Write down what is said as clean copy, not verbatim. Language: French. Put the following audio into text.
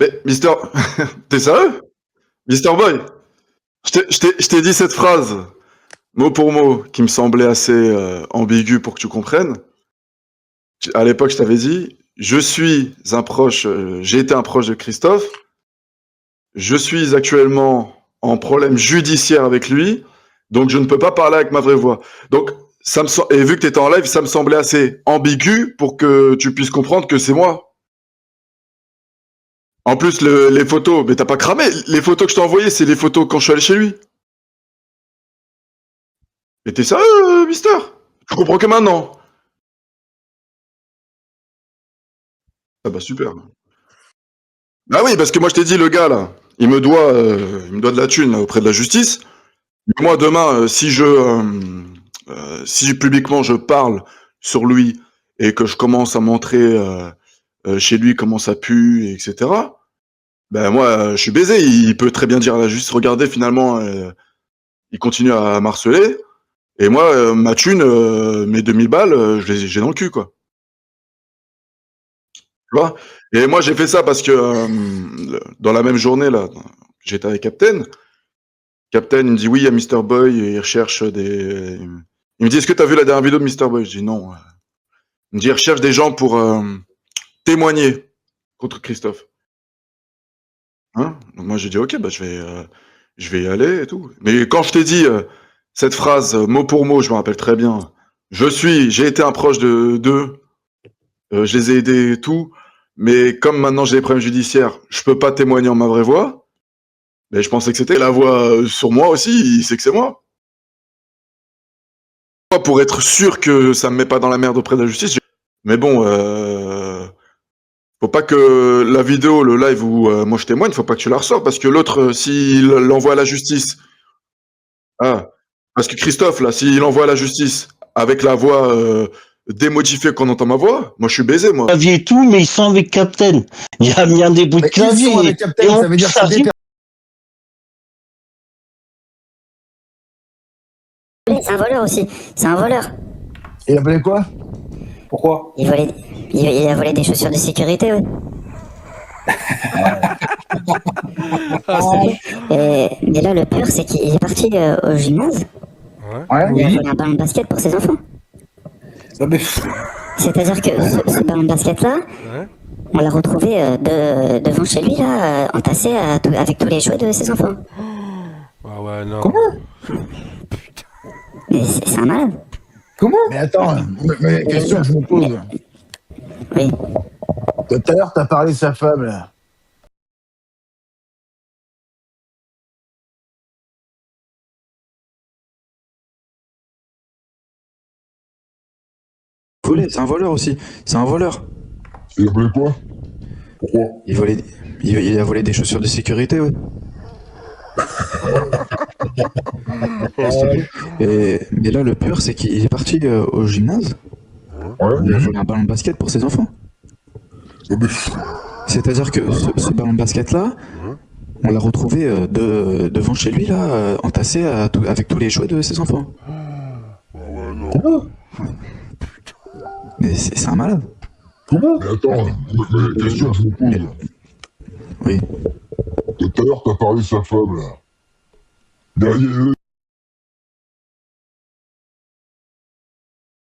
Mais Mister, t'es sérieux? Mister Boy, je t'ai dit cette phrase, mot pour mot, qui me semblait assez ambiguë pour que tu comprennes. À l'époque, je t'avais dit, je suis un proche, j'ai été un proche de Christophe, je suis actuellement en problème judiciaire avec lui, donc je ne peux pas parler avec ma vraie voix. Donc, et vu que tu étais en live, ça me semblait assez ambigu pour que tu puisses comprendre que c'est moi. En plus, les photos, mais t'as pas cramé. Les photos que je t'ai envoyées, c'est les photos quand je suis allé chez lui. Mais t'es sérieux, Mister? Je comprends que maintenant. Ah bah super. Bah oui, parce que moi je t'ai dit, le gars là, il me doit de la thune là, auprès de la justice. Mais moi demain, si publiquement je parle sur lui et que je commence à montrer chez lui comment ça pue, etc. Ben moi, je suis baisé. Il peut très bien dire à la justice, regardez, finalement, il continue à m'harceler. Et moi, ma thune, mes 2000 balles, j'ai dans le cul, quoi. Tu vois? Et moi, j'ai fait ça parce que dans la même journée, là, j'étais avec Captain. Captain, il me dit oui, il y a Mister Boy, il recherche des. Il me dit, est-ce que tu as vu la dernière vidéo de Mister Boy? Je dis non. Il me dit, il recherche des gens pour témoigner contre Christophe. Hein? Donc moi, j'ai dit, ok, bah, je vais y aller et tout. Mais quand je t'ai dit cette phrase, mot pour mot, je me rappelle très bien. J'ai été un proche de d'eux, je les ai aidés et tout, mais comme maintenant j'ai des problèmes judiciaires, je peux pas témoigner en ma vraie voix. Mais je pensais que c'était la voix sur moi aussi, il sait que c'est moi. Pour être sûr que ça me met pas dans la merde auprès de la justice. Mais bon, faut pas que la vidéo, le live où moi je témoigne, faut pas que tu la ressors parce que l'autre, s'il l'envoie à la justice, ah, parce que Christophe, là, s'il envoie à la justice avec la voix démodifiée qu'on entend ma voix, moi je suis baisé, moi. Clavier et tout, mais ils sont avec Captain. Il a mis un des bouts de clavier. Ils sont avec Captain, ça veut dire que c'est des C'est un voleur aussi, c'est un voleur. Il appelait quoi? Pourquoi? Il a volé des chaussures de sécurité, ouais. Mais là, le pire, c'est qu'il est parti au gymnase. Ouais, Il a volé un ballon de basket pour ses enfants. Non mais... C'est-à-dire que ce ballon de basket-là, on l'a retrouvé devant chez lui, là, entassé avec tous les jouets de ses enfants. Ah ouais, non. Comment? Mais c'est un malade. Comment? Mais attends, mais question que je me pose. Oui. Tout à l'heure, t'as parlé de sa femme, là. C'est un voleur aussi. C'est un voleur. Il a volé quoi? Pourquoi? Il a volé des chaussures de sécurité, ouais. Mais là, le pire, c'est qu'il est parti au gymnase. Ouais. Il a volé un ballon de basket pour ses enfants. Non, mais... C'est-à-dire que ce ballon de basket-là, on l'a retrouvé devant chez lui, là, entassé avec tous les jouets de ses enfants. Ah ouais, non. Mais c'est un malade. Comment? Mais attends, mais question que je me pose. Oui. Tout à l'heure, t'as parlé de sa femme, là. Derrière eux.